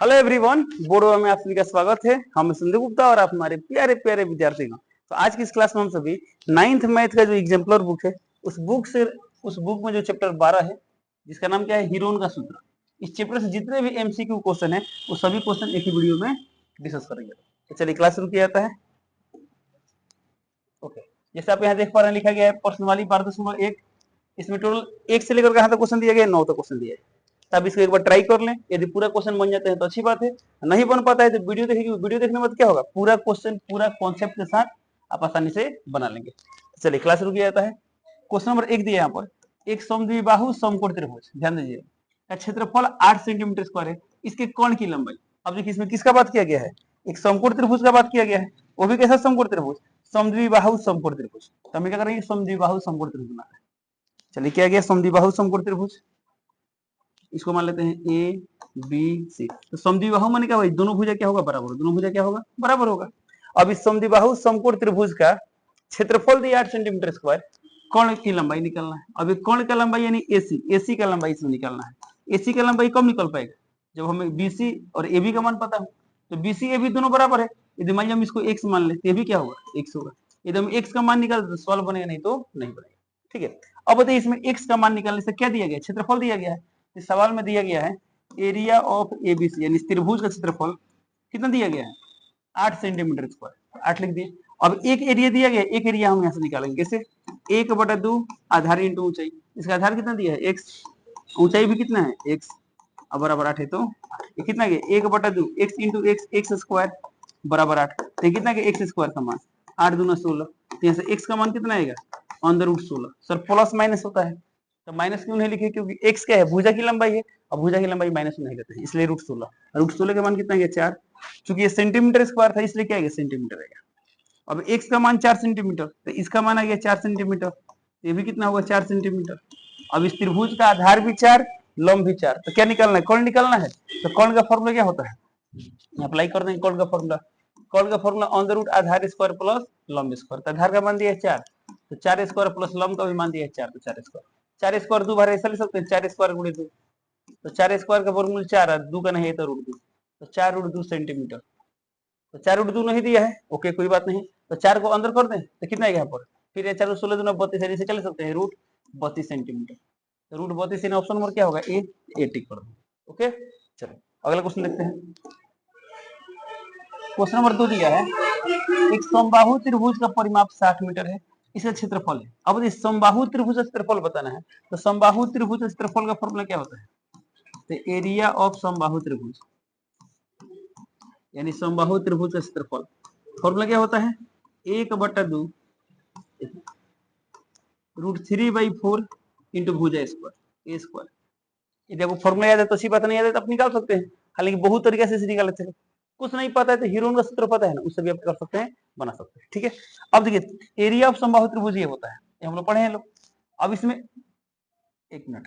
Hello everyone, बोर्डवा में आप सभी का स्वागत है। हम संदीप गुप्ता और आप हमारे प्यारे प्यारे विद्यार्थीगण। तो आज की इस क्लास में हम सभी 9th मैथ का जो एग्जाम्पलर बुक है उस बुक में जो चैप्टर 12 है जिसका नाम क्या है, हीरोन का सूत्र। इस चैप्टर से जितने भी एमसीक्यू क्वेश्चन है वो सभी क्वेश्चन एक ही वीडियो में डिस्कस करेंगे। तो चलिए क्लास शुरू किया जाता है। ओके, जैसे आप यहाँ देख पा रहे हैं लिखा गया है प्रश्न वाली 12.1। इसमें टोटल 1 से लेकर कहाँ तक क्वेश्चन दिया गया है, 9 तक क्वेश्चन दिया है। तब इसको एक बार ट्राई कर लें। यदि पूरा क्वेश्चन बन जाता है तो अच्छी बात है, नहीं बन पाता है तो वीडियो देखिए। वीडियो देखने में क्या होगा, पूरा क्वेश्चन पूरा कॉन्सेप्ट के साथ आप आसानी से बना लेंगे। चलिए क्लास शुरू किया जाता है। क्वेश्चन नंबर 1 दिया यहाँ पर, एक समद्विबाहु समकोण त्रिभुज, ध्यान दीजिए, का क्षेत्रफल 8 सेंटीमीटर स्क्वायर है, इसके कोण की लंबाई। अब देखिए इसमें किसका बात किया गया है, एक समकोण त्रिभुज का बात किया गया है। वो भी कैसा समकोण त्रिभुज, समद्विबाहु समकोण त्रिभुज। तो हम क्या करेंगे, समद्विबाहु समकोण त्रिभुज बना है। चलिए क्या गया, समद्विबाहु समकोण त्रिभुज, इसको मान लेते हैं ए बी सी। तो समद्विबाहु माने क्या भाई, दोनों भुजा क्या होगा, बराबर। दोनों भुजा क्या होगा, बराबर होगा। अब इस समद्विबाहु समकोण त्रिभुज का क्षेत्रफल दिया 8 सेंटीमीटर स्क्वायर, कोण की लंबाई निकालना है। अब कोण का लंबाई यानी एसी का लंबाई इसमें निकालना है। एसी का लंबाई कब निकल पाएगा, जब हमें बीसी और एबी का मान पता हो। तो बीसी एबी दोनों बराबर है। यदि मान लीजिए हम इसको एक्स मान ले तो ये भी क्या होगा, एक्स होगा। यदि हम एक्स का मान निकाल तो सॉल्व बनेगा, नहीं तो नहीं बनेगा। ठीक है, अब बताइए इसमें एक्स का मान निकालने से क्या दिया गया, क्षेत्रफल दिया गया है। इस सवाल में दिया गया है एरिया ऑफ एबीसी यानी त्रिभुज का क्षेत्रफल कितना दिया गया है, 8 सेंटीमीटर स्क्वायर। 8 लिख दिए। अब एक एरिया दिया गया, एक एरिया हम यहाँ से निकालेंगे कैसे, 1/2 आधार इंटू ऊंचाई। इसका आधार कितना दिया है, एक्स, ऊंचाई भी कितना है, एक्स, अब बराबर 8 है। तो ये कितना गया, 1/2 x into x, x square बराबर 8। तो कितना गया, एक्स स्क्वायर का मान 8 दूना 16। तो यहाँ से एक्स का मान कितना आएगा, √16। सर प्लस माइनस होता है तो माइनस क्यों नहीं लिखे, क्योंकि एक्स क्या है, भुजा की लंबाई है, और भुजा की लंबाई माइनस नहीं लेते हैं, इसलिए √16। √16 का मान कितना गया, 4। चूंकि ये सेंटीमीटर स्क्वायर था इसलिए क्या आएगा, सेंटीमीटर आएगा। अब एक्स का मान 4 सेंटीमीटर, तो इसका मान आ गया 4 सेंटीमीटर, ये भी कितना होगा, 4 सेंटीमीटर। अब इस त्रिभुज का आधार भी 4, लंब भी 4, तो क्या निकालना है, कोण निकालना है। तो कोण का फॉर्मूला क्या होता है, अप्लाई कर देंगे कोण का फॉर्मूला। कोण का फॉर्मूला √ आधार स्क्वायर प्लस लंब स्क्वायर। तो आधार का मान दिया है 4, तो 4 स्क्वायर प्लस लंब का भी मान दिया है 4, तो 4 स्क्वायर। 4 स्क्वायर 2 बार ऐसा ले सकते हैं, 4 स्क्वायर गुणे 2। तो 4 स्क्वायर का वर्गमूल 4 है, 2 का नहीं है तो √2। तो 4√2 सेंटीमीटर। तो 4√2 नहीं दिया है, ओके कोई बात नहीं। तो 4 को अंदर कर दें तो कितना है यहाँ पर, फिर ये 4 16 दूना 32 है, इसे चले सकते हैं √32 सेंटीमीटर। तो √32 ऑप्शन नंबर क्या होगा, ए टिक कर दो। ओके, चलो अगला क्वेश्चन देखते हैं। क्वेश्चन नंबर 2 दिया है, एक समबाहु त्रिभुज का परिमाप 60 मीटर है, इसका क्षेत्रफल है। अब इस समबाहु त्रिभुज का क्षेत्रफल बताना है। तो समबाहु त्रिभुज का क्षेत्रफल का फॉर्मूला क्या होता है, तो एरिया ऑफ समबाहु त्रिभुज यानी समबाहु त्रिभुज का क्षेत्रफल फॉर्मूला क्या होता है, 1/2 √3/4 इंटू भुजा स्क्वायर ए स्क्वायर। यदि आपको फॉर्मूला याद है तो अच्छी बात, नहीं याद है तो आप निकाल सकते हैं। हालांकि बहुत तरीके से निकाल सकते हैं, कुछ नहीं पता है तो हीरोन का सूत्र पता है ना, उससे भी आप कर सकते हैं, बना सकते हैं। ठीक है, अब देखिए एरिया ऑफ समबाहु त्रिभुज ये होता है, ये हम लोग पढ़े हैं लोग। अब इसमें एक मिनट,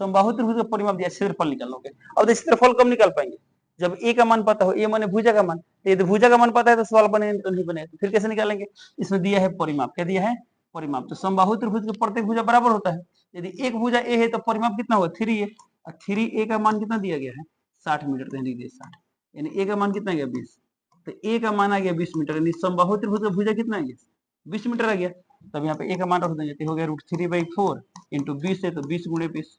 समबाहु त्रिभुज का परिमाप दिया, क्षेत्रफल निकालना होगा। अब क्षेत्रफल कब निकाल पाएंगे, जब ए का मान पता हो, ए माने भुजा का मान। तो यदि भुजा का मान पता है तो सवाल बने तो नहीं बनेगा, तो फिर कैसे निकालेंगे। इसमें दिया है परिमाप, क्या दिया है, परिमाप। तो समबाहु त्रिभुज के प्रत्येक भुजा बराबर होता है। यदि एक भुजा ए है तो परिमाप कितना होगा, 3 है। और 3a का मान कितना दिया गया है, 60 मीटर। तो लिख दिए 60, यानी ए का मान कितना गया, 20। तो ए का मान आ गया 20 मीटर, यानी समबाहु त्रिभुज का भुजा कितना आ गया, 20 मीटर आ गया। तब यहाँ पे ए का मान रख देंगे, तो हो गया √3/4 इंटू 20 है तो 20 गुणे 20,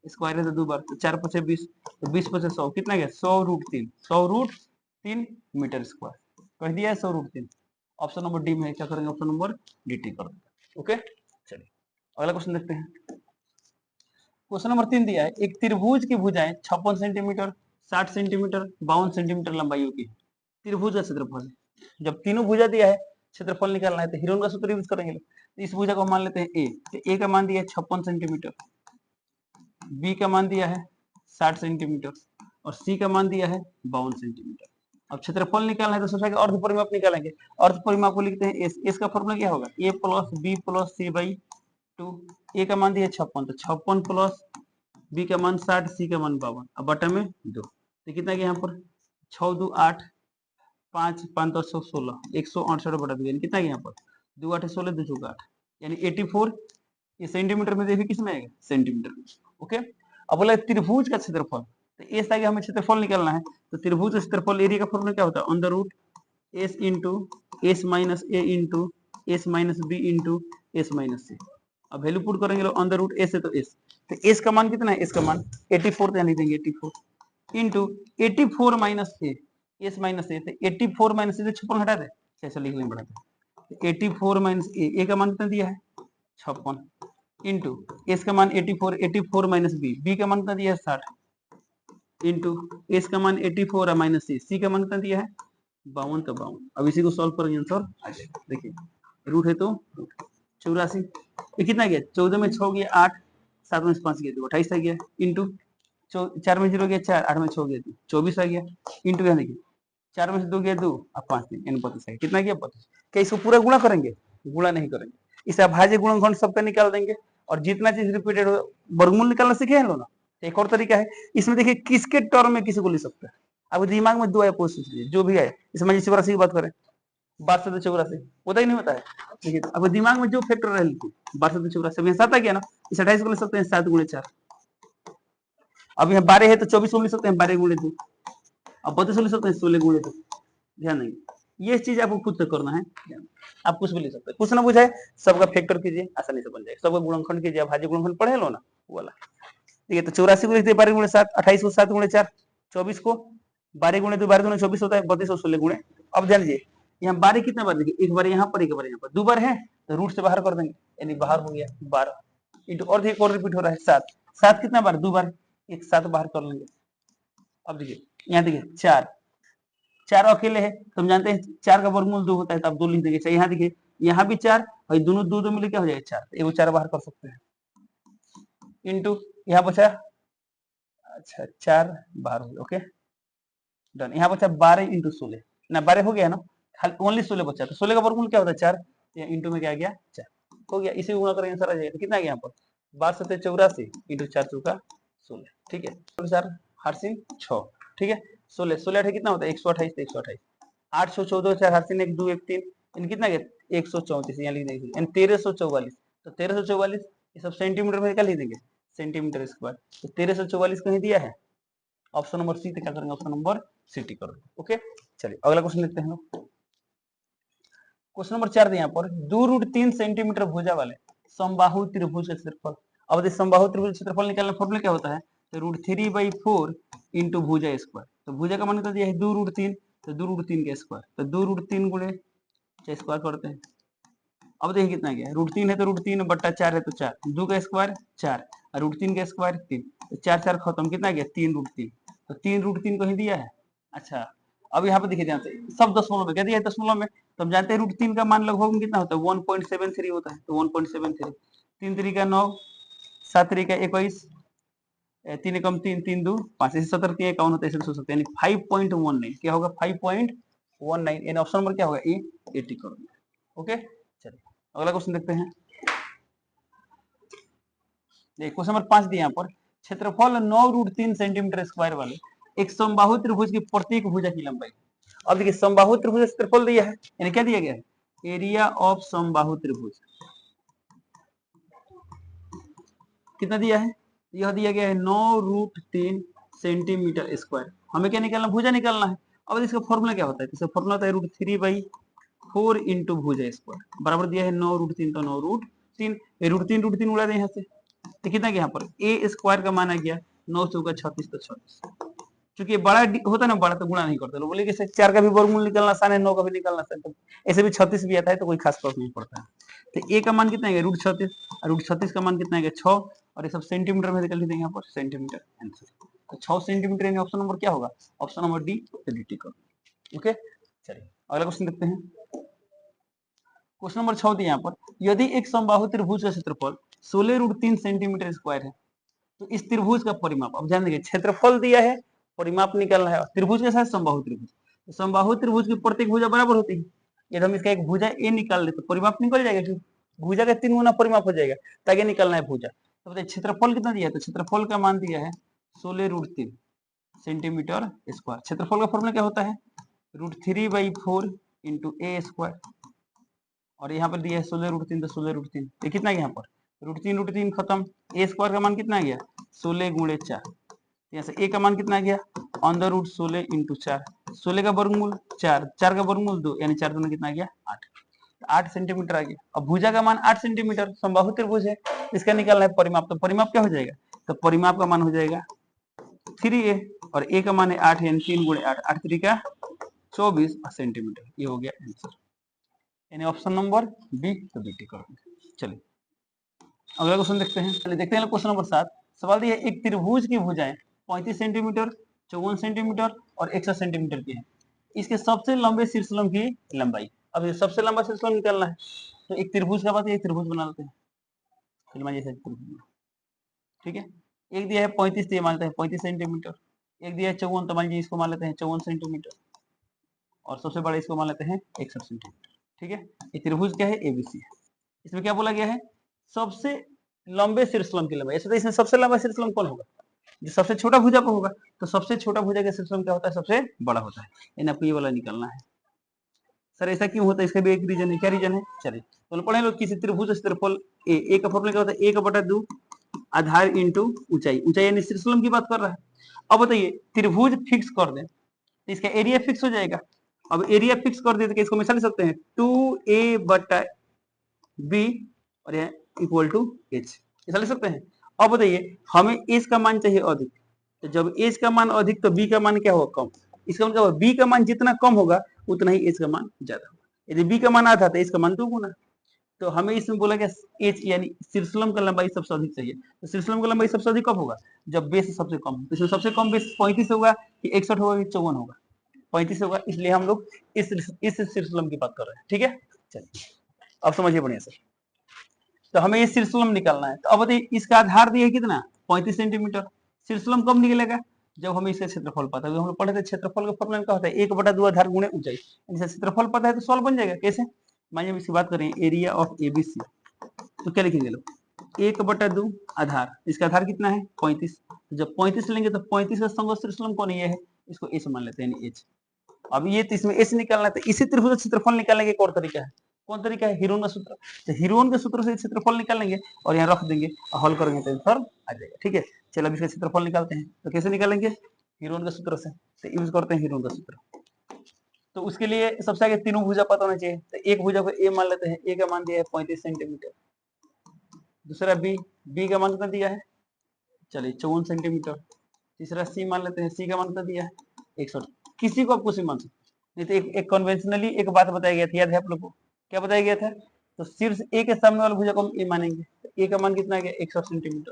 स्क्वायर है तो 2 बार, तो 4 × 5 = 20, तो 20 × 5 = 100, कितना गया, 100√3, 100√3 मीटर स्क्वायर। कह दिया है 100√3। ऑप्शन नंबर डी में क्या करेंगे, ऑप्शन नंबर डी टी कर देंगे। ओके, चलिए अगला क्वेश्चन देखते हैं। क्वेश्चन नंबर 3 दिया है, एक त्रिभुज की भुजाएं 56 सेंटीमीटर, 60 सेंटीमीटर, 52 सेंटीमीटर लंबाई की त्रिभुज का क्षेत्रफल। जब तीनों भुजा दिया है, क्षेत्रफल निकालना है, तो हीरोन का सूत्र यूज करेंगे। इस भुजा को मान लेते हैं ए, तो ए का मान दिया है 56 सेंटीमीटर, बी का मान दिया है 60 सेंटीमीटर और सी का मान दिया है 52 सेंटीमीटर। अब क्षेत्रफल निकालना है तो सबसे अर्ध परिमाप निकालेंगे। अर्ध परिमाप को लिखते हैं एस। एस का फॉर्मूला क्या होगा, ए प्लस बी प्लस सी/2। ए का मान दिया 56, तो 56 प्लस बी का मान 60, सी का मान 52, अब बटा में 2। तो कितना गया यहाँ पर, 6 2 8, 5 5 10 16, 168 बटा 2, यानी कितना गया यहाँ पर, 2 8 16, 2 4 8, यानी 84। ये सेंटीमीटर में देखिए किस में आएगा, सेंटीमीटर में। ओके, अब बोला त्रिभुज का क्षेत्रफल, तो एस आगे हमें क्षेत्रफल निकालना है, तो त्रिभुज क्षेत्रफल एरिया का फॉर्मूला क्या होता है, under root S into S minus A into S minus B into S minus C. अब वैल्यू पुट करेंगे लोग, अंडर रूट एस है तो एस, तो एस का मान कितना है, एस का मान 84 तो यहाँ लिख देंगे 84 into 84 minus A, S minus A, तो 84 माइनस ए से 56 हटा दे, ऐसा लिख लेंगे बढ़ा, 84 माइनस ए का मान कितना दिया है 56 इंटू एस का मान 84, 84 माइनस बी का मान कितना दिया है 60 इंटू एस का मान 84 और माइनस सी का मान कितना दिया है 52, तो 52। अब इसी को सॉल्व करेंगे आंसर आ जाएगा। देखिए रूट है तो 84, ये कितना गया 14 में 6 गया 8, 7 में 5 गया 2, 28 आ गया इंटू 4 में 0 गया 4, 8 में 6 गया 2, 24 आ गया इंटू यहाँ देखिए 4 में से 2 गया 2 और 5 3 यानी 32 आ गया। कितना गया 32। क्या इसको पूरा गुणा करेंगे, गुणा नहीं करेंगे, इसे अभाज्य गुणनखंड सबका निकाल देंगे, और जितना चीज रिपीटेड हो वर्गमूल निकालना सीखे हैं लोग ना। एक और तरीका है इसमें, देखिए किसके टर्म में किसी को लिख सकते हैं, अब दिमाग में 2 आया कोई सोच लीजिए, जो भी आए, इसमें 84 की बात करें, 62 से 84 होता ही नहीं होता है, देखिए अब दिमाग में जो फैक्टर रहे 62 से 84 7 आ गया ना, इस 28 को ले सकते हैं 7 गुणे 4, अब यहाँ 12 है तो 24 को ले सकते हैं 12 गुणे 2, अब 32 को ले सकते हैं 16 गुणे 2। ध्यान देंगे, ये चीज आपको खुद से करना है, आप कुछ भी ले सकते हैं, कुछ ना बुझाए सबका फैक्टर कीजिए, आसानी से बन जाएगा, सबका गुणनखंड कीजिए, भाज्य गुणनखंड पढ़े लो ना वो वाला। ठीक है, तो 84 को लिखते हैं 12 गुणे 7, 28 को 7 गुणे 4, 24 को 12 गुणे 2, 12 गुणे 24 होता है, 32 और 16 गुणे। अब ध्यान दीजिए यहाँ 12 कितना बार, देखिए एक बार यहाँ पर, एक बार यहाँ पर, 2 बार है तो रूट से बाहर कर देंगे, यानी बाहर हो गया 12 इंटू, और देखिए और रिपीट हो रहा है 7, 7 कितना बार 2 बार, एक 7 बाहर कर लेंगे। अब देखिए यहाँ देखिए 4 अकेले है तो हम जानते हैं 4 का वर्गमूल 2 होता है, तो आप 2 लिख देंगे। यहाँ देखिए यहाँ भी 4 और दोनों 2 मिले क्या हो जाएगा 4, एगो 4 बाहर कर सकते हैं इंटू यहाँ बचा, अच्छा 4 बाहर हो गया, ओके डन। यहाँ बचा 12 इंटू 16 ना, 12 हो गया ना, ओनली 16 बचा, तो 16 का वर्गमूल क्या होता है 4, इंटू में क्या गया 4 हो गया, इसी गुणा करेंगे आंसर आ जाएगा। तो कितना गया यहाँ पर 12 से 84 इंटू 4 चौका 16, ठीक है 4 हरसिन 6, ठीक है 16 16 कितना होता है 128, 128 814 4 हरसिन 1 2 1 3, इन कितना गया 134, यहाँ लिख देंगे 1344, तो 1344 ये सब सेंटीमीटर में क्या लिख देंगे सेंटीमीटर स्क्वायर, तो 1344 कहीं दिया है ऑप्शन नंबर सी, क्या करेंगे ऑप्शन नंबर सी टी करो। ओके चलिए अगला क्वेश्चन देखते हैं लोग। क्वेश्चन नंबर 4 यहाँ पर 2√3 सेंटीमीटर भुजा वाले समबाहु त्रिभुज का क्षेत्रफल। अब देखिए समबाहु त्रिभुज क्षेत्रफल निकालने फॉर्मूला क्या होता है, तो √3/4 इंटू भुजा स्क्वायर, तो भुजा का मान कितना दिया है 2√3, तो 2√3 का स्क्वायर, तो 2√3 गुणे स्क्वायर करते हैं। अब देखिए कितना गया √3 है तो √3 बट्टा 4 है तो 4, 2 का स्क्वायर 4 और √3 का स्क्वायर 3, तो 4 4 खत्म, कितना गया 3√3, तो 3√3 कहीं दिया है। अच्छा अब यहाँ पे देखिए ध्यान से सब दशमलव में क्या दिया है दशमलव में, तो हम जानते हैं √3 का मान लगभग कितना होता है 1.73 होता है, तो 1.73, 3 3 का 9, 7 3 का 21, 3 एकम 3 3 2 5, 70 3 51 होता है, 170 यानी 5.19 क्या होगा 5.19, यानी ऑप्शन नंबर क्या होगा ए 80 करोड़। ओके चलिए अगला क्वेश्चन देखते हैं। क्वेश्चन नंबर 5 दिया यहाँ पर क्षेत्रफल 9√3 सेंटीमीटर स्क्वायर वाले एक समबाहु त्रिभुज की प्रत्येक भुजा की लंबाई। अब देखिए समबाहु त्रिभुज क्षेत्रफल दिया है, यानी क्या दिया गया है एरिया ऑफ समबाहु त्रिभुज, कितना दिया है, यह दिया गया है 9√3 सेंटीमीटर स्क्वायर। हमें क्या निकालना भुजा निकालना है। अब इसका फॉर्मूला क्या होता है, इसका फॉर्मूला होता है √3/4 इंटू भुजा स्क्वायर बराबर दिया है 9√3, तो 9√3 √3 उड़ा दे यहाँ से, तो कितना गया यहाँ पर ए स्क्वायर का मान आ गया 9 चौका 36, तो 36, क्योंकि बड़ा होता है ना बड़ा तो गुणा नहीं करते लोग, बोले कि 4 का भी वर्गमूल निकालना आसान है 9 का भी निकालना आसान है, ऐसे भी 36 भी आता है तो कोई खास फर्क नहीं पड़ता है। तो ए का मान कितना है √36 और √36 का मान कितना है 6, और ये सब सेंटीमीटर में निकल देंगे यहाँ पर सेंटीमीटर आंसर, तो 6 सेंटीमीटर यानी ऑप्शन नंबर क्या होगा ऑप्शन नंबर डी डी करो। ओके चलिए अगला क्वेश्चन देखते हैं। क्वेश्चन नंबर 6 दिया यहाँ पर यदि एक समबाहु त्रिभुज का क्षेत्रफल 16√3 सेंटीमीटर स्क्वायर है तो इस त्रिभुज का परिमाप, अब ध्यान देखिए क्षेत्रफल दिया है परिमाप निकालना है, त्रिभुज के साथ समबाहु त्रिभुज, तो समबाहु त्रिभुज की प्रत्येक भुजा बराबर होती है, यदि हम इसका एक भुजा ए निकाल ले तो परिमाप निकल जाएगा, क्यों भुजा का 3 गुना परिमाप हो जाएगा, तो आगे निकालना है भुजा। तो बताइए क्षेत्रफल कितना दिया है, तो क्षेत्रफल का मान दिया है 16√3 सेंटीमीटर स्क्वायर। क्षेत्रफल का फॉर्मूला क्या होता है √3/4 इंटू ए स्क्वायर, और यहाँ पर दिया है 16√3, तो 16√3 ये कितना है यहाँ पर √3 खत्म, ए स्क्वायर का मान कितना आ गया 16 गुणे 4, यहाँ से a का मान कितना आ गया अंडर रूट 16 इंटू 4, 16 का वर्गमूल 4, 4 का वर्गमूल 2, यानी 4 दूनी कितना आ गया 8, 8 सेंटीमीटर आ गया। अब भुजा का मान 8 सेंटीमीटर, समबाहु त्रिभुज है, इसका निकालना है परिमाप, तो परिमाप क्या हो जाएगा, तो परिमाप का मान हो जाएगा 3a और a का मान है 8, यानी 3 गुणे 8, 8 3 का 24 सेंटीमीटर, ये हो गया आंसर, यानी ऑप्शन नंबर बी, तो बी टिक करेंगे। चलिए अगला क्वेश्चन देखते हैं। चलिए देखते हैं क्वेश्चन नंबर 7। सवाल दिया है एक त्रिभुज की भुजाएं 35 सेंटीमीटर, 54 सेंटीमीटर और 61 सेंटीमीटर की है, इसके सबसे लंबे शीर्षलंब की लंबाई। अब ये सबसे लंबा शीर्षलंब निकालना है, तो एक त्रिभुज का बात है, एक त्रिभुज बना लेते हैं, ठीक है। एक दिया है 35, तो ये मान लेते हैं 35 सेंटीमीटर, एक दिया है 54, तो मान लीजिए इसको मान लेते हैं 54 सेंटीमीटर, और सबसे बड़ा इसको मान लेते हैं 61 सेंटीमीटर, ठीक है। ये त्रिभुज क्या है, एबीसी है। इसमें क्या बोला गया है, सबसे लंबे शीर्षलंब की लंबाई। ऐसे तो इसमें सबसे लंबा शीर्षलंब कौन होगा, जो सबसे छोटा भुजा पर होगा, तो सबसे छोटा भुजा का शीर्षलंब क्या होता है, सबसे बड़ा होता है, यानी आपको ये वाला निकालना है। सर ऐसा क्यों होता है, इसका भी एक रीजन है, क्या रीजन है, चलिए तो पढ़े लो। किसी त्रिभुज क्षेत्रफल ए का फॉर्मूला क्या होता है, 1/2 आधार इंटू ऊंचाई, ऊंचाई यानी शीर्षलंब की बात कर रहा है। अब बताइए त्रिभुज फिक्स कर दें तो इसका एरिया फिक्स हो जाएगा। अब एरिया फिक्स कर दे तो इसको हमेशा लिख सकते हैं 2a/b और यह इक्वल टू h, ऐसा लिख सकते हैं। अब बताइए हमें एच का मान चाहिए अधिक, तो जब एच का मान अधिक तो बी का मान क्या होगा, कम। इसका मतलब बी का मान जितना कम होगा उतना ही एच का मान ज्यादा होगा। यदि बी का मान आधा तो एच का मान 2 गुना। तो हमें इसमें बोला गया एच यानी शीर्षलंब का लंबाई सबसे अधिक चाहिए, तो शीर्षलंब का लंबाई सबसे अधिक कब होगा, जब बेस सबसे कम। तो इसमें सबसे कम बेस 35 होगा कि 61 होगा कि 54 होगा, 35 होगा, इसलिए हम लोग इस शीर्षलंब की बात कर रहे हैं, ठीक है। चलिए अब समझिए बढ़िया से, तो हमें ये शीर्षलंब निकालना है। तो अब बताइए इसका आधार दिया है कितना, 35 सेंटीमीटर। शीर्षलंब कब निकलेगा, जब हमें इसका क्षेत्रफल पता है। हम लोग पढ़े थे क्षेत्रफल का फॉर्मूला क्या होता है, 1/2 आधार गुणे ऊंचाई। जैसे क्षेत्रफल पता है तो सॉल्व बन जाएगा, कैसे, मान लीजिए इसकी बात करें एरिया ऑफ एबीसी, तो क्या लिखेंगे लोग 1/2 आधार, इसका आधार कितना है 35, तो जब 35 लेंगे तो 35 का समग्र शीर्षलंब कौन है, इसको एच मान लेते हैं, एच। अब ये तो इसमें एच निकालना है, तो इसी त्रिभुज का क्षेत्रफल निकालने का एक और तरीका है। कौन तरीका है, हीरोन का सूत्र। तो हीरोन के सूत्र से क्षेत्रफल निकालेंगे और यहाँ रख देंगे और हल करेंगे तो आंसर आ जाएगा, ठीक है। चलो अब इसका क्षेत्रफल निकालते हैं, तो कैसे निकालेंगे, हीरोन के सूत्र से, तो यूज करते हैं हीरोन का सूत्र। तो उसके लिए सबसे आगे तीनों भुजा पता होना चाहिए, तो एक भुजा को ए मान लेते हैं, ए का मान दिया है 35 सेंटीमीटर, दूसरा बी, बी का मान कितना दिया है, चलिए 54 सेंटीमीटर, तीसरा सी मान लेते हैं, सी का मान कितना दिया है 61, किसी को आप कुछ मान सकते, नहीं तो एक कन्वेंशनली एक बात बताया गया था, याद है आप लोग को, क्या बताया गया था, तो शीर्ष ए के सामने वाले भुजा को हम ए मानेंगे, तो ए का मान कितना आ गया 61 सेंटीमीटर,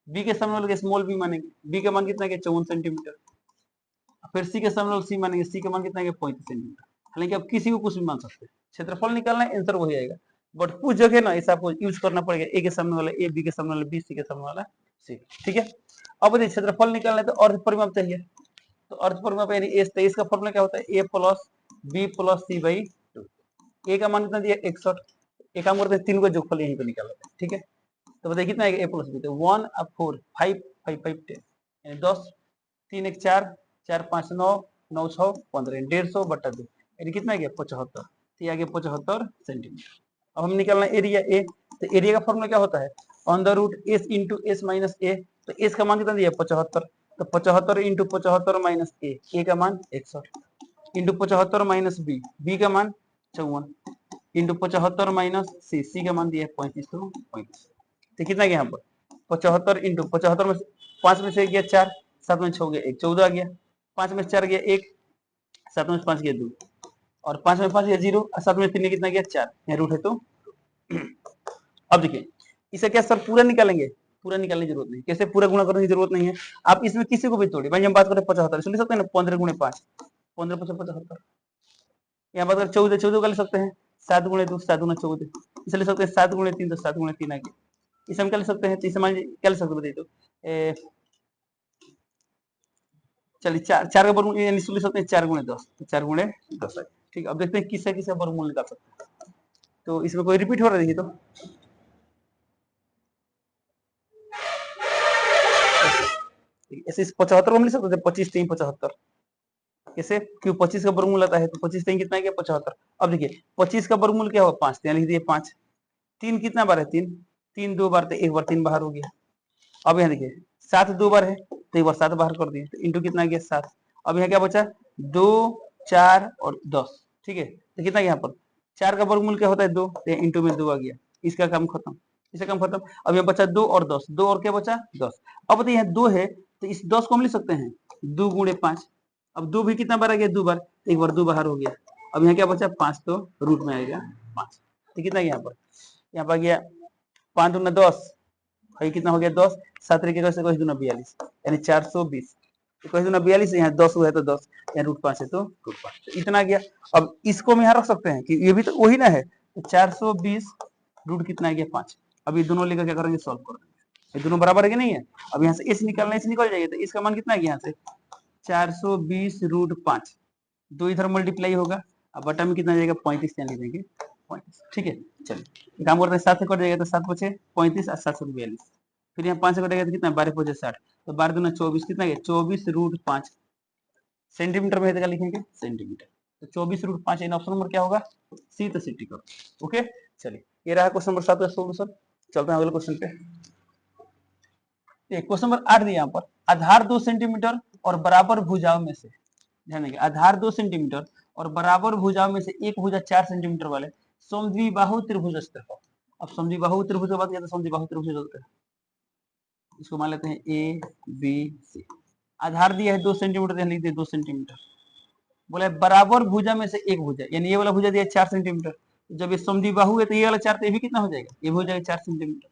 बी के सामने वाले स्मॉल बी मानेंगे, बी का मान कितना आ गया 54 सेंटीमीटर, फिर सी के सामने वाले सी मानेंगे, सी का मान कितना आ गया 35 सेंटीमीटर। हालांकि आप किसी को कुछ भी मान सकते हैं, क्षेत्रफल निकालना है आंसर वही आएगा, बट कुछ जगह ना ऐसा आपको यूज करना पड़ेगा, ए के सामने वाला ए, बी के सामने वाला बी, सी के सामने वाला सी, ठीक है। अब देखिए क्षेत्रफल निकालना है तो अर्ध परिमाप चाहिए, तो अर्ध परिमाप यानी एस, तो इसका फॉर्मूला क्या होता है A plus B plus C by 2, A का मान कितना दिया 61, एक काम करते हैं तीन को जोगफल यहीं पे निकाल लेते हैं, ठीक है। तो बताइए कितना आएगा ए प्लस बी, तो 1 अब 4 5 5 5 10 यानी 10, 3 1 4 4 5 9 9 6 15 150/2 यानी कितना आ गया 75, तो ये आ गया 75 सेंटीमीटर। अब हम निकालना एरिया ए, तो एरिया का फॉर्मूला क्या होता है under root S into S minus A, तो एस का मान कितना दिया 75, तो 75 इंटू 75 माइनस ए का मान 61 इंटू 75 माइनस बी, बी का मान 54 इंटू 75 माइनस सी, सी का मान दिया 35, तो 35, तो कितना गया यहाँ पर 75 इंटू 75 में 5 में से गया 4, 7 में 6 गया 1, 14 आ गया, 5 में 4 गया 1, 7 में 5 गया 2, और 5 में 5 गया 0, और 7 में 3 कितना गया 4, यहाँ रूट है तो। अब देखिए इसे क्या सर पूरा निकालेंगे, पूरा निकालने की जरूरत नहीं, कैसे पूरा गुणा करने की जरूरत नहीं है, आप इसमें किसी को भी तोड़िए। भाई हम बात करें 75, सुन सकते हैं ना 15 गुणे 5 15 5 75, यहाँ बात करें 14 14 का ले सकते हैं, 7 गुणे 2 7 गुणे 14, इसे ले सकते हैं 7 गुणे 3 तो 7 गुणे 3 आ गया, इसे हम क्या ले सकते हैं, इसे मान क्या ले सकते हैं बताइए तो चलिए 4 4 का वर्गमूल यानी ले सकते हैं 4 गुणे 10, तो 4 गुणे 10 आ गया, ठीक। अब देखते हैं किससे किससे वर्गमूल निकाल सकते हैं, तो इसमें कोई रिपीट हो रहा है देखिए, तो ऐसे 75 को हम ले सकते थे 25 3 75, कैसे, क्यों 25 का वर्गमूल आता है तो 25 3 कितना गया 75। अब देखिए 25 का वर्गमूल क्या होगा 5, यहाँ लिख दिए 5, 3 कितना बार है 3, 3 2 बार, तो एक बार 3 बाहर हो गया। अब यहाँ देखिए 7 2 बार है तो एक बार 7 बाहर कर दिए, तो इंटू कितना गया 7। अब यहाँ क्या बचा 2, 4 और 10, ठीक है। तो कितना यहाँ पर 4 का वर्गमूल क्या होता है 2, तो इंटू में 2 आ गया, इसका काम खत्म, इसका काम खत्म। अब यहाँ बचा 2 और 10, 2 और क्या बचा 10। अब तो यहाँ 2 है तो इस 10 को हम लिख सकते हैं 2 गुणे 5। अब 2 भी कितना बार आ गया 2 बार, एक बार 2 बाहर हो गया। अब यहाँ क्या बचा 5, तो रूट में आएगा 5। तो कितना यहाँ पर आ गया 5 दूना 10, भाई कितना हो गया 10, 7 तरीके से 22 दूना 42, यानी 420। 21 दूना 42, यहाँ 10 हुआ है तो 10, यहाँ रूट 5 है तो रूट 5, तो इतना गया। अब इसको हम यहाँ रख सकते हैं कि ये भी तो वही ना है, तो 420 रूट कितना आ गया 5। अब ये दोनों लेकर क्या करेंगे सॉल्व कर देंगे, ये दोनों बराबर है कि नहीं है। अब यहाँ से एच निकालना, एच निकल जाएगा, तो इसका मान कितना है यहाँ से 420 रूट 5, 2 इधर मल्टीप्लाई होगा, अब बटा में कितना जाएगा 35, यहाँ लिख देंगे 35, ठीक है। चलिए काम करते हैं, 7 से कट जाएगा तो 7 बचे 35 और 7 42, फिर यहाँ 5 से कटेगा तो कितना 12 पचे 60, तो 12 दूना 24, कितना गया 24 रूट 5, सेंटीमीटर में है लिखेंगे सेंटीमीटर, तो 24 रूट 5 ऑप्शन नंबर क्या होगा सी, तो सी टिक करो। ओके चलिए, ये रहा क्वेश्चन नंबर 7 का सोल्यूशन। चलते हैं अगले क्वेश्चन पे। क्वेश्चन नंबर 8 दिया यहाँ पर, आधार 2 सेंटीमीटर और बराबर भुजाओं में से, ध्यान देंगे आधार 2 सेंटीमीटर और बराबर भुजाओं में से एक भुजा 4 सेंटीमीटर वाले समद्विबाहु त्रिभुज क्षेत्रफल। अब समद्विबाहु त्रिभुज की बात किया तो समद्विबाहु त्रिभुज होता है, इसको मान लेते हैं ए बी सी। आधार दिया है 2 सेंटीमीटर, लिख दिए 2 सेंटीमीटर, बोला बराबर भुजा में से एक भुजा, यानी ये वाला भुजा दिया 4 सेंटीमीटर, जब ये समद्विबाहु है तो ये वाला 4, तो ये भी कितना हो जाएगा, ये हो जाएगा 4 सेंटीमीटर।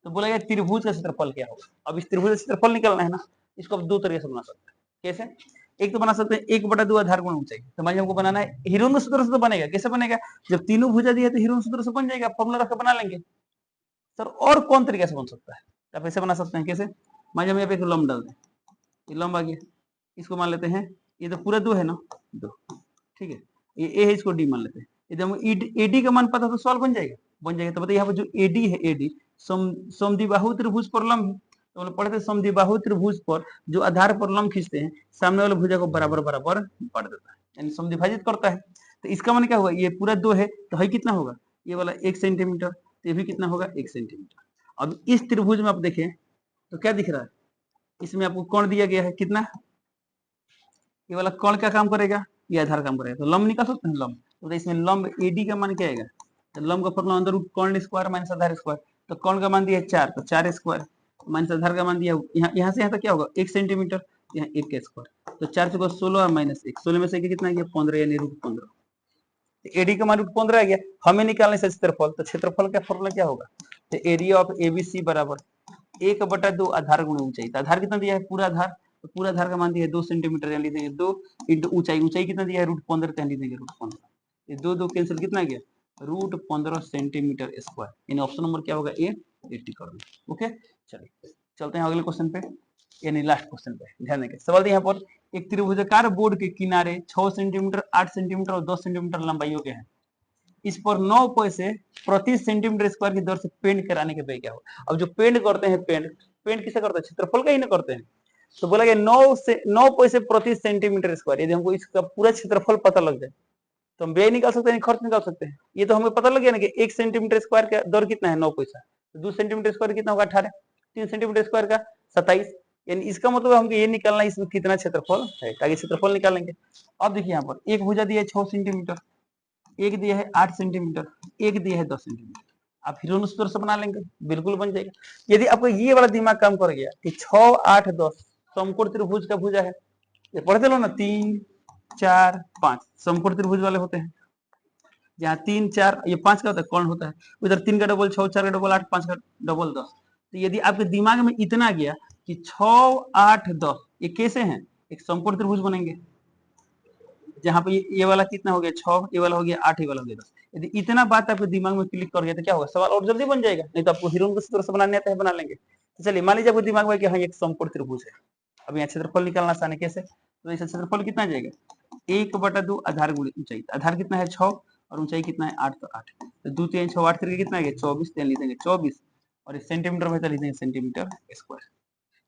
तो बोला त्रिभुज का क्षेत्रफल क्या होगा। अब इस त्रिभुज का क्षेत्रफल निकलना है ना, इसको अब दो तरीके से बना सकते हैं। कैसे, एक तो बना सकते हैं 1/2 आधार गुणा ऊंचाई, तो मान हमको बनाना है हिरोन सूत्र से, तो बनेगा कैसे बनेगा, जब तीनों भुजा दिया तो हिरोन सूत्र से बन जाएगा, फॉर्मूला रख के बना लेंगे। सर और कौन तरीके से बन सकता है, आप ऐसे बना सकते हैं, कैसे, मान हम यहाँ पे एक लंब डाल दें, ये लंब आ गया, इसको मान लेते हैं ये तो पूरा 2 है ना 2, ठीक है, ये ए है, इसको डी मान लेते हैं। यदि हमको एडी का मान पता तो सॉल्व बन जाएगा, तो बताइए यहाँ पर जो एडी है, एडी समद्विबाहु त्रिभुज पर लंब, तो हम पढ़ते समद्विबाहु त्रिभुज पर जो आधार पर लंब खींचते हैं, सामने वाले भुजा को बराबर बराबर बांट देता है, यानी समद्विभाजित करता है। तो इसका मान क्या होगा, ये पूरा 2 है तो है कितना होगा, ये वाला 1 सेंटीमीटर, तो ये भी कितना होगा 1 सेंटीमीटर। अब इस त्रिभुज में आप देखें तो क्या दिख रहा है, इसमें आपको कोण दिया गया है कितना, ये वाला कोण क्या काम करेगा, ये आधार काम करेगा, तो लंब निकाल सकते हैं लंब, तो इसमें लंब एडी का मान क्या आएगा, तो लंब का फॉर्मूला अंदर रूट कोण स्क्वायर माइनस आधार स्क्वायर, तो कोण का मान दिया 4, तो 4 स्क्वायर माइनस आधार का मान दिया यहाँ से यहाँ तक क्या होगा 1 सेंटीमीटर, यहाँ 1 का स्क्वायर, तो 4 से 16 और माइनस 1, 16 में से कितना गया 15, यानी रूट 15। एडी का मान रूट 15 आ गया, हमें निकालने से क्षेत्रफल, तो क्षेत्रफल का फॉर्मूला क्या होगा, तो एरिया ऑफ एबीसी बराबर 1/2 आधार गुणा ऊंचाई, तो आधार कितना दिया है पूरा आधार, तो पूरा आधार का मान दिया है 2 सेंटीमीटर, यानी लिखेंगे 2 इंटू ऊंचाई, ऊंचाई कितना दिया है रूट 15, तो लिखेंगे रूट 15, ये 2 2 कैंसिल, कितना गया रूट 15 सेंटीमीटर स्क्वायर, यानी ऑप्शन नंबर क्या होगा ए, 80 कर दो। ओके चलिए चलते हैं अगले क्वेश्चन पे, यानी लास्ट क्वेश्चन पे। ध्यान देंगे सवाल यहाँ पर, एक त्रिभुजाकार बोर्ड के किनारे 6 सेंटीमीटर 8 सेंटीमीटर और 10 सेंटीमीटर लंबाइयों के हैं, इस पर 9 पैसे प्रति सेंटीमीटर स्क्वायर की दर से पेंट कराने के व्यय क्या हो। अब जो पेंट करते हैं, पेंट किसे करते हैं, क्षेत्रफल का ही ना करते हैं, तो बोला गया 9 पैसे प्रति सेंटीमीटर स्क्वायर, यदि हमको इसका पूरा क्षेत्रफल पता लग जाए तो हम व्यय निकाल सकते हैं, खर्च निकाल सकते हैं। ये तो हमें पता लग गया ना कि 1 सेंटीमीटर स्क्वायर का दर कितना है 9 पैसा, तो 2 सेंटीमीटर स्क्वायर कितना होगा 18, 3 सेंटीमीटर स्क्वायर का 27, यानी इसका मतलब हमको ये निकालना है इसमें कितना क्षेत्रफल है, ताकि क्षेत्रफल निकालेंगे। अब देखिए यहाँ पर एक भुजा दिया है 6 सेंटीमीटर, एक दिया है 8 सेंटीमीटर, एक दिया है 10 सेंटीमीटर, आप हिरोन सूत्र से बना लेंगे, बिल्कुल बन जाएगा। यदि आपको ये वाला दिमाग काम कर गया कि 6 8 10 समकोण त्रिभुज का भुजा है, ये पढ़ते लो ना 3 4 5 समकोण त्रिभुज वाले होते हैं, जहाँ 3 4 ये 5 का होता है कोण होता है, उधर 3 का डबल 6, 4 का डबल 8, 5 का डबल 10। तो यदि आपके दिमाग में इतना गया कि 6 8 10 ये कैसे हैं, एक समकोण त्रिभुज बनेंगे, जहाँ पे ये वाला कितना हो गया 6, ये वाला हो गया 8, ये वाला हो गया 10। यदि इतना बात आपके दिमाग में क्लिक कर गया तो क्या होगा, सवाल और जल्दी बन जाएगा, नहीं तो आपको हिरोन के सूत्र से बनाने आता है, बना लेंगे। तो चलिए मान लीजिए आपके दिमाग में कि हाँ एक समकोण त्रिभुज है, अब यहाँ क्षेत्रफल निकालना आसान है, कैसे, तो इसका क्षेत्रफल कितना आ जाएगा 1/2 आधार गुणित ऊंचाई, आधार कितना है 6 और ऊंचाई कितना है 8, तो 8, तो 2 3 6 8 करके कितना आ गया 24, तो लिख देंगे 24, और इस सेंटीमीटर में तो लिख देंगे सेंटीमीटर स्क्वायर।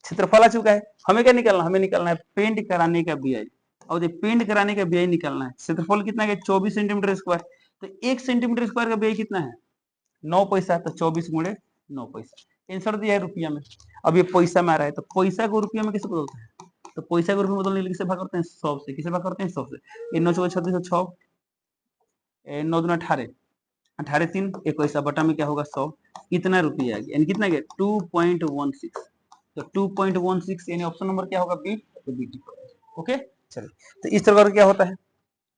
क्षेत्रफल आ चुका है, हमें क्या निकालना, हमें निकालना है पेंट कराने का व्यय, और पेंट कराने का व्यय निकालना है। क्षेत्रफल कितना है 24 सेंटीमीटर स्क्वायर, तो 1 सेंटीमीटर स्क्वायर का व्यय कितना है 9 पैसा, तो 24 गुणे 9 पैसा, आंसर दिया है रुपया में, अब ये पैसा में आ रहा है, तो पैसा को रुपया में कैसे बदलते हैं? तो पैसा को रुपये में बदलने के लिए किसे भाग करते हैं? 100 से। किसे भाग करते हैं? 100 से। ये 9 चौके 36 6, 9 दूना 18, 18 3 21 बटा में क्या होगा 100, कितना रुपया आ गया, यानी कितना गया 2.16। तो 2.16 यानी ऑप्शन नंबर क्या होगा? बी। तो बी टिक। ओके चलिए, तो इस तरह का क्या होता है,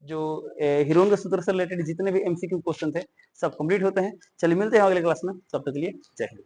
जो हीरोन के सूत्र से रिलेटेड जितने भी एमसीक्यू क्वेश्चन थे सब कंप्लीट होते हैं। चलिए मिलते हैं अगले क्लास में, तब तक के लिए जय हिंद।